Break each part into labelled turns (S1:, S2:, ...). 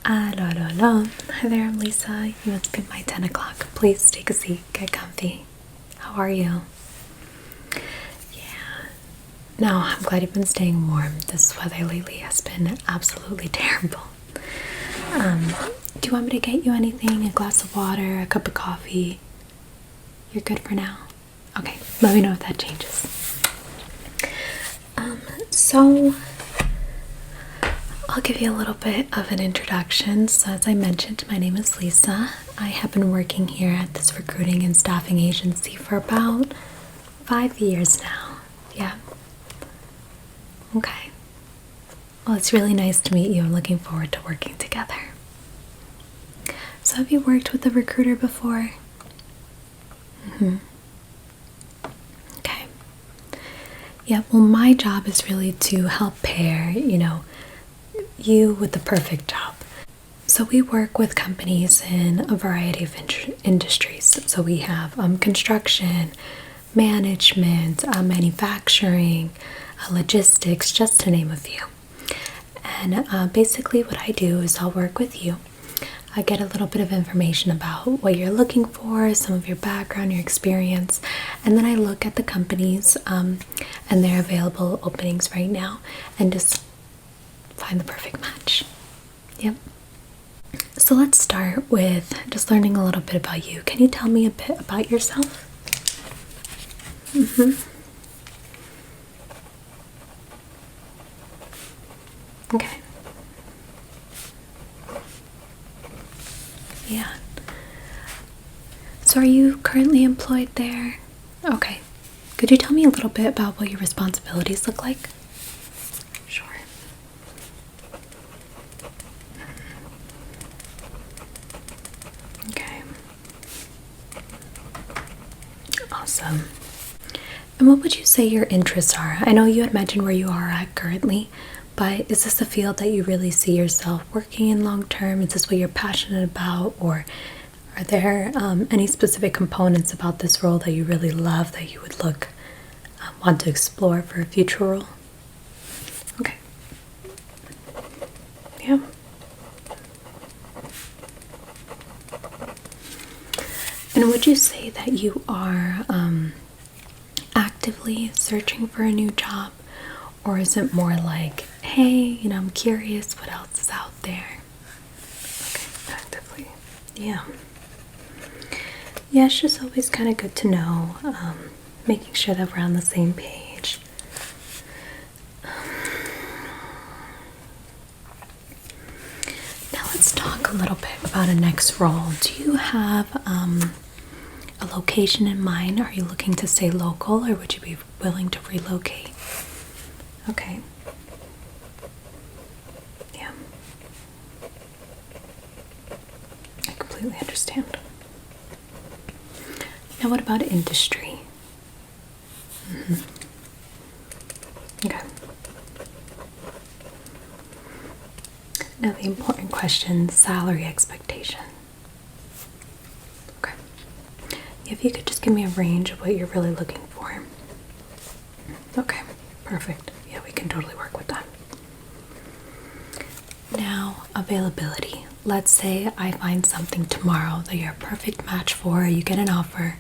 S1: Hello, hello, hello. Hi there, I'm Lisa. You must be my 10 o'clock. Please take a seat, get comfy. How are you? Yeah. No, I'm glad you've been staying warm. This weather lately has been absolutely terrible. Do you want me to get you anything? A glass of water, a cup of coffee? You're good for now? Okay, let me know if that changes. So I'll give you a little bit of an introduction. So as I mentioned, my name is Lisa. I have been working here at this recruiting and staffing agency for about 5 years now. Yeah. Okay. Well, it's really nice to meet you. I'm looking forward to working together. So have you worked with a recruiter before? Okay. Yeah, well, my job is really to help pair, you with the perfect job. So we work with companies in a variety of industries. So we have construction, management, manufacturing, logistics, just to name a few. And basically what I do is I'll work with you. I get a little bit of information about what you're looking for, some of your background, your experience, and then I look at the companies and their available openings right now and just find the perfect match. Yep. So let's start with just learning a little bit about you. Can you tell me a bit about yourself? Okay. Yeah. So are you currently employed there? Okay. Could you tell me a little bit about what your responsibilities look like? Sure. Okay. Awesome. And what would you say your interests are? I know you had mentioned where you are at currently, but is this a field that you really see yourself working in long term? Is this what you're passionate about? Or are there any specific components about this role that you really love that you would want to explore for a future role? Okay. Yeah. And would you say that you are actively searching for a new job? Or is it more like, hey, I'm curious what else is out there? Okay, actively. Yeah. Yeah, it's just always kind of good to know, making sure that we're on the same page. Now let's talk a little bit about a next role. Do you have a location in mind? Are you looking to stay local or would you be willing to relocate? Okay. Yeah. I completely understand. Now what about industry? Okay. Now the important question, salary expectation. Okay. If you could just give me a range of what you're really looking for. Okay, perfect. Yeah, we can totally work with that. Now, availability. Let's say I find something tomorrow that you're a perfect match for, you get an offer.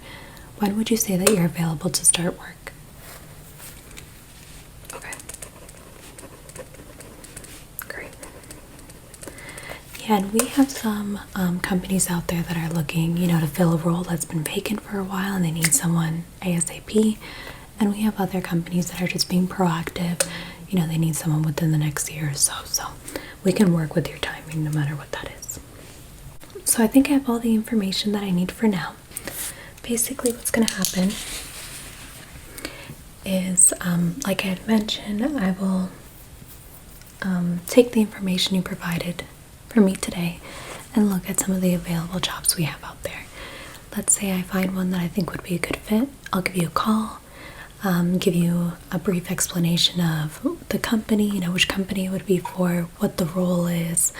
S1: When would you say that you're available to start work? Okay. Great. Yeah, and we have some companies out there that are looking, to fill a role that's been vacant for a while and they need someone ASAP. And we have other companies that are just being proactive. They need someone within the next year or so. So we can work with your timing no matter what that is. So I think I have all the information that I need for now. Basically what's going to happen is, like I had mentioned, I will take the information you provided for me today and look at some of the available jobs we have out there. Let's say I find one that I think would be a good fit. I'll give you a call. Give you a brief explanation of the company, which company it would be for, what the role is.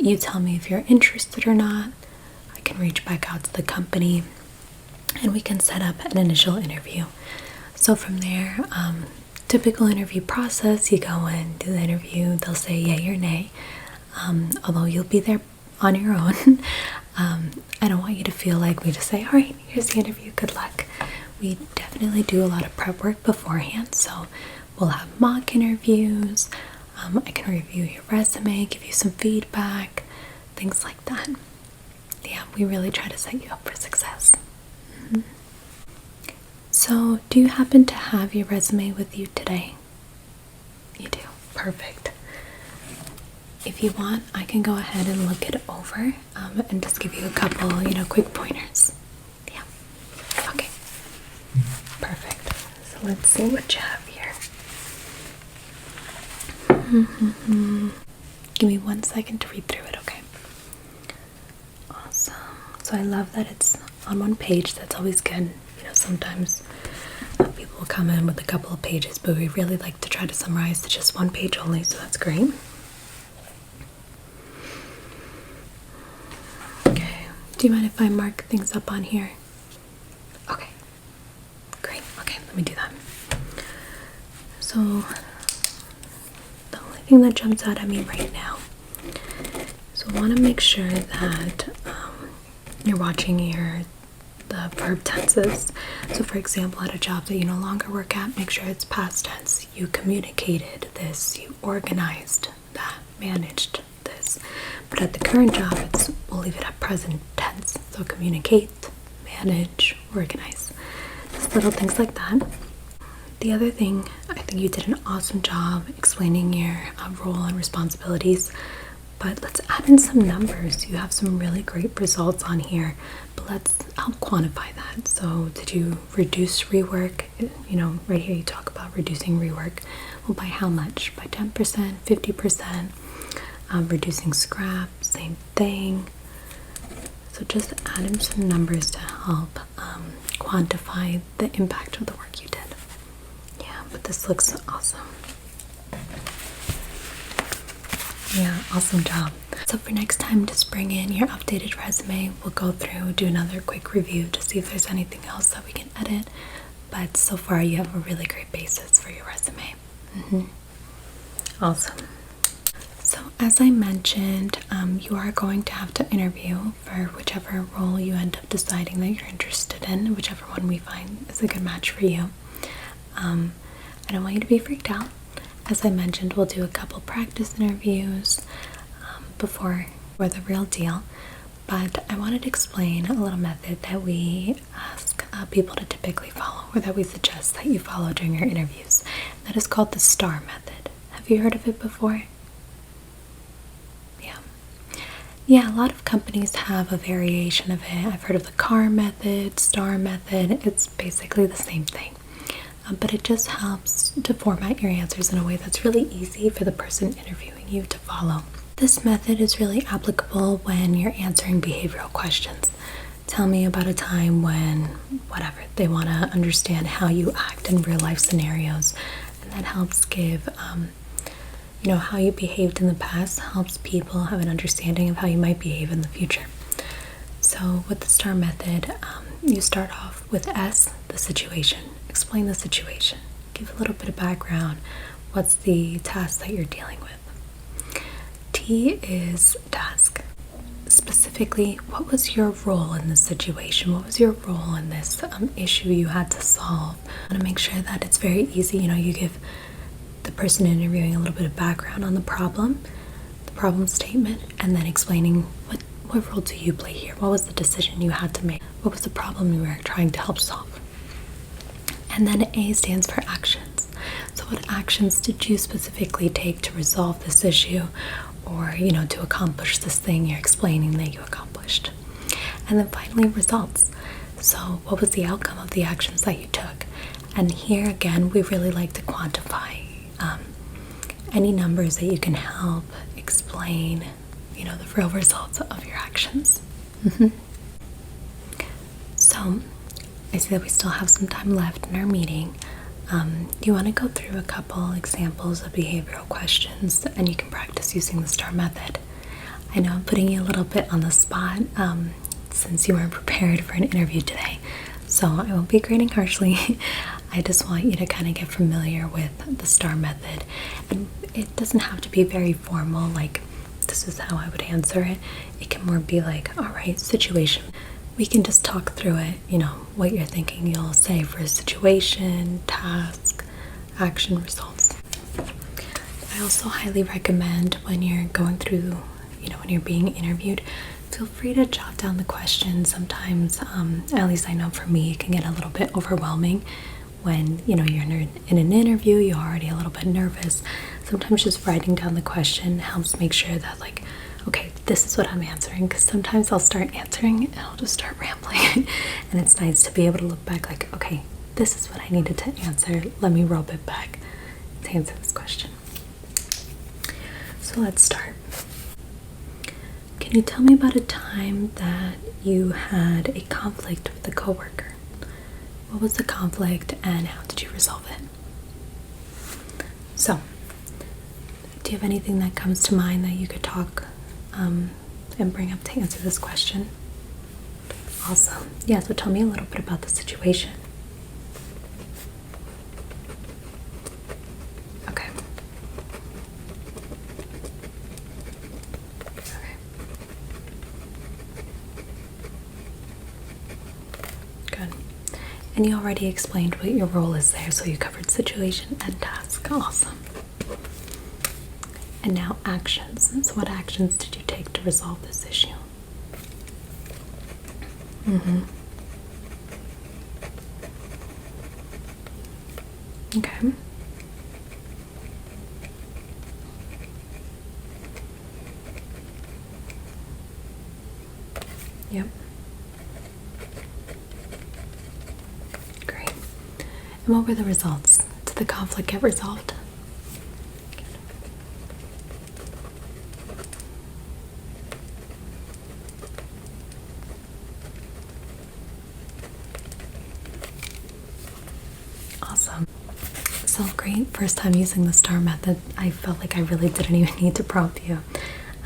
S1: You tell me if you're interested or not. I can reach back out to the company and we can set up an initial interview. So from there, typical interview process, you go in, do the interview, they'll say yay or nay. although you'll be there on your own. I don't want you to feel like we just say, all right, here's the interview, good luck. We definitely do a lot of prep work beforehand, so we'll have mock interviews. I can review your resume, give you some feedback, things like that. Yeah, we really try to set you up for success. So, do you happen to have your resume with you today? You do. Perfect. If you want, I can go ahead and look it over and just give you a couple, quick pointers. Yeah. Okay. Perfect. So let's see what you have here. Give me 1 second to read through it, okay? Awesome. So I love that it's on one page. That's always good. Sometimes people will come in with a couple of pages, but we really like to try to summarize to just one page only, so that's great. Okay. Do you mind if I mark things up on here? Okay. Great. Okay, let me do that. So, the only thing that jumps out at me right now, so I want to make sure that you're watching the verb tenses. So for example, at a job that you no longer work at, make sure it's past tense. You communicated this, you organized that, managed this. But at the current job, we'll leave it at present tense. So communicate, manage, organize. Just little things like that. The other thing, I think you did an awesome job explaining your role and responsibilities. But let's add in some numbers. You have some really great results on here, but let's help quantify that. So did you reduce rework? Right here you talk about reducing rework. Well, by how much? By 10%, 50%? Reducing scrap, same thing. So just add in some numbers to help quantify the impact of the work you did. Yeah, but this looks awesome. Yeah, awesome job. So for next time, just bring in your updated resume. We'll go through, do another quick review to see if there's anything else that we can edit. But so far, you have a really great basis for your resume. Awesome. So as I mentioned, you are going to have to interview for whichever role you end up deciding that you're interested in, whichever one we find is a good match for you. I don't want you to be freaked out. As I mentioned, we'll do a couple practice interviews before the real deal, but I wanted to explain a little method that we ask people to typically follow, or that we suggest that you follow during your interviews. That is called the STAR method. Have you heard of it before? Yeah, a lot of companies have a variation of it. I've heard of the CAR method, STAR method. It's basically the same thing. But it just helps to format your answers in a way that's really easy for the person interviewing you to follow. This method is really applicable when you're answering behavioral questions. Tell me about a time when, whatever, they want to understand how you act in real life scenarios. And that helps give, how you behaved in the past, helps people have an understanding of how you might behave in the future. So with the STAR method, you start off with S, the situation. Explain the situation. Give a little bit of background. What's the task that you're dealing with? T is task. Specifically, what was your role in this situation? What was your role in this issue you had to solve? I want to make sure that it's very easy. You give the person interviewing a little bit of background on the problem statement, and then explaining what role do you play here? What was the decision you had to make? What was the problem you were trying to help solve? And then A stands for actions. So what actions did you specifically take to resolve this issue, or to accomplish this thing you're explaining that you accomplished? And then finally, results. So what was the outcome of the actions that you took? And here again, we really like to quantify any numbers that you can help explain, the real results of your actions. So I see that we still have some time left in our meeting. Do you want to go through a couple examples of behavioral questions, and you can practice using the STAR method? I know I'm putting you a little bit on the spot since you weren't prepared for an interview today, so I won't be grading harshly. I just want you to kind of get familiar with the STAR method. And it doesn't have to be very formal, like this is how I would answer it. It can more be like, all right, situation. We can just talk through it, what you're thinking you'll say for situation, task, action, results. I also highly recommend when you're going through, when you're being interviewed, feel free to jot down the questions. Sometimes, at least I know for me, it can get a little bit overwhelming when, you're in an interview, you're already a little bit nervous. Sometimes just writing down the question helps make sure that, like, okay, this is what I'm answering, because sometimes I'll start answering and I'll just start rambling. And it's nice to be able to look back like, okay, this is what I needed to answer. Let me roll it back to answer this question. So let's start. Can you tell me about a time that you had a conflict with a coworker? What was the conflict and how did you resolve it? So, do you have anything that comes to mind that you could talk and bring up to answer this question? Awesome. Yeah, so tell me a little bit about the situation. Okay. Okay. Good. And you already explained what your role is there, so you covered situation and task. Awesome. And now actions. So what actions did you take to resolve this issue? Okay. Yep. Great. And what were the results? Did the conflict get resolved? Awesome. So great. First time using the STAR method. I felt like I really didn't even need to prompt you.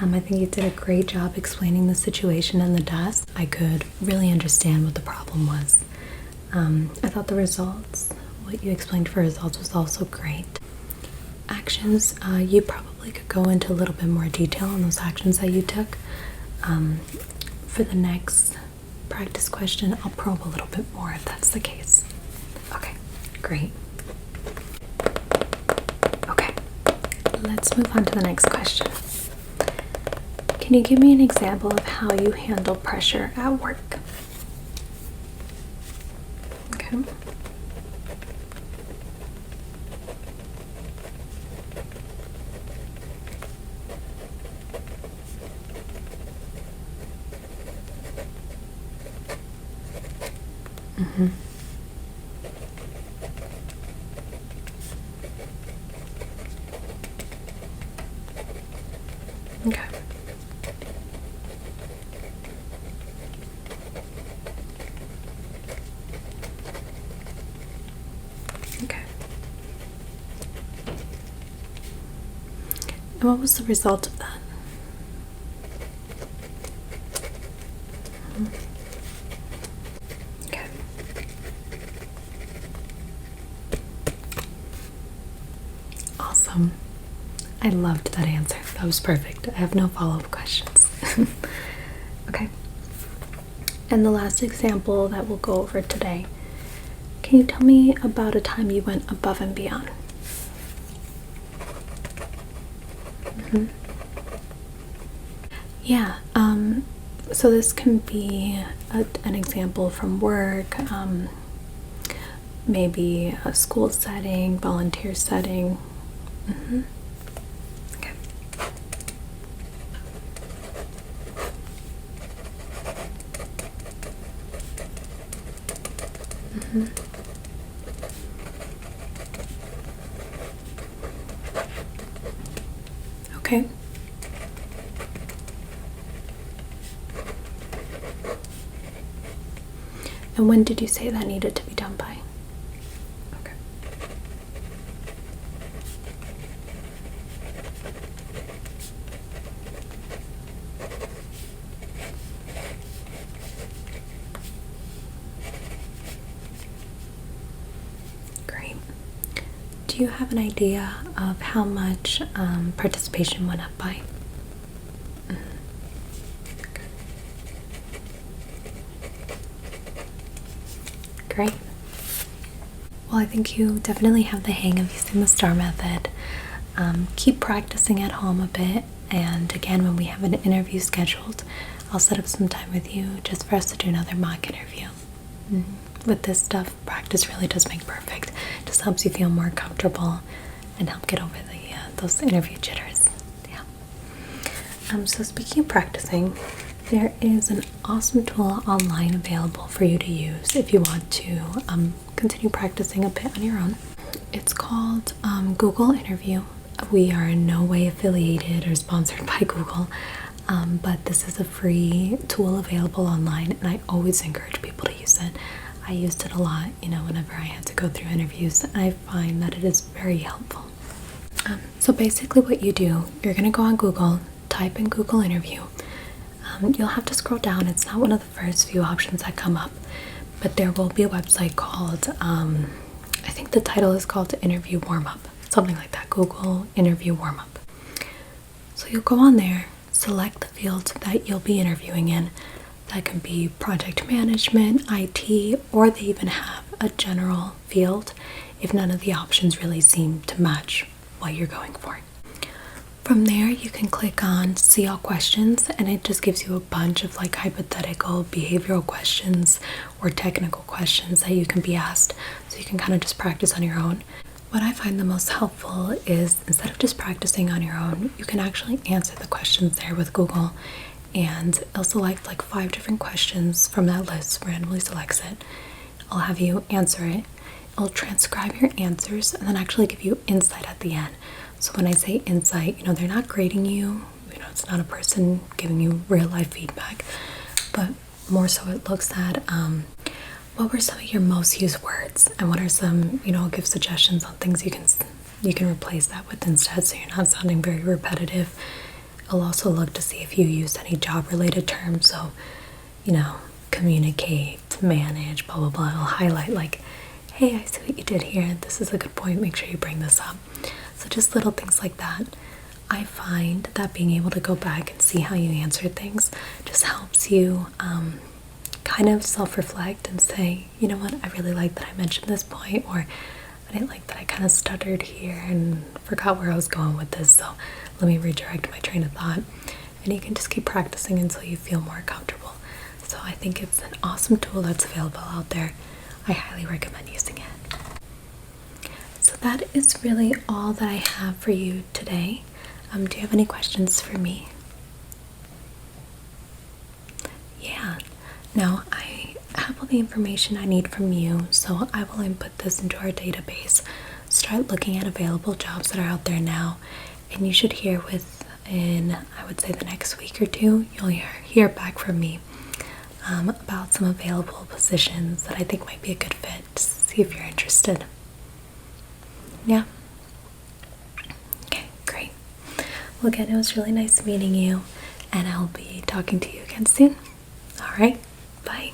S1: I think you did a great job explaining the situation and the task. I could really understand what the problem was. I thought the results, what you explained for results, was also great. Actions, you probably could go into a little bit more detail on those actions that you took. For the next practice question, I'll probe a little bit more if that's the case. Okay, great. Okay, let's move on to the next question. Can you give me an example of how you handle pressure at work? Okay. Okay. Okay. And what was the result of that? Okay. Awesome. I loved that answer. That was perfect. I have no follow-up questions. Okay. And the last example that we'll go over today. Can you tell me about a time you went above and beyond? Yeah. So this can be an example from work, maybe a school setting, volunteer setting. Okay. Okay. And when did you say that needed to be done by? Okay. Great. Do you have an idea of how much participation went up by? Great. Well, I think you definitely have the hang of using the STAR method. Keep practicing at home a bit, and again, when we have an interview scheduled, I'll set up some time with you just for us to do another mock interview. With this stuff, practice really does make perfect. It just helps you feel more comfortable and help get over those interview jitters. Yeah. So speaking of practicing, there is an awesome tool online available for you to use if you want to continue practicing a bit on your own. It's called Google Interview. We are in no way affiliated or sponsored by Google, but this is a free tool available online, and I always encourage people to use it. I used it a lot, whenever I had to go through interviews, and I find that it is very helpful. So basically what you do, you're going to go on Google, type in Google Interview. You'll have to scroll down. It's not one of the first few options that come up, but there will be a website called, I think the title is called Interview Warm-Up, something like that, Google Interview Warm-Up. So you'll go on there, select the field that you'll be interviewing in. That can be project management, IT, or they even have a general field if none of the options really seem to match what you're going for. From there, you can click on See All Questions, and it just gives you a bunch of hypothetical behavioral questions or technical questions that you can be asked, so you can kind of just practice on your own. What I find the most helpful is, instead of just practicing on your own, you can actually answer the questions there with Google, and it'll select 5 different questions from that list, randomly selects it. I'll have you answer it. It'll transcribe your answers and then actually give you insight at the end. So when I say insight, they're not grading you. It's not a person giving you real life feedback, but more so it looks at what were some of your most used words, and what are some, give suggestions on things you can replace that with instead, so you're not sounding very repetitive. I'll also look to see if you used any job related terms, so communicate, manage, blah blah blah. I'll highlight hey, I see what you did here, this is a good point, make sure you bring this up. So just little things like that. I find that being able to go back and see how you answered things just helps you kind of self-reflect and say, you know what, I really like that I mentioned this point, or I didn't like that I kind of stuttered here and forgot where I was going with this, so let me redirect my train of thought. And you can just keep practicing until you feel more comfortable. So I think it's an awesome tool that's available out there. I highly recommend using it. So that is really all that I have for you today. Do you have any questions for me? Yeah. Now, I have all the information I need from you, so I will input this into our database, start looking at available jobs that are out there now, and you should hear within, I would say, the next week or two, you'll hear back from me about some available positions that I think might be a good fit, to see if you're interested. Yeah? Okay, great. Well, again, it was really nice meeting you, and I'll be talking to you again soon. All right, bye.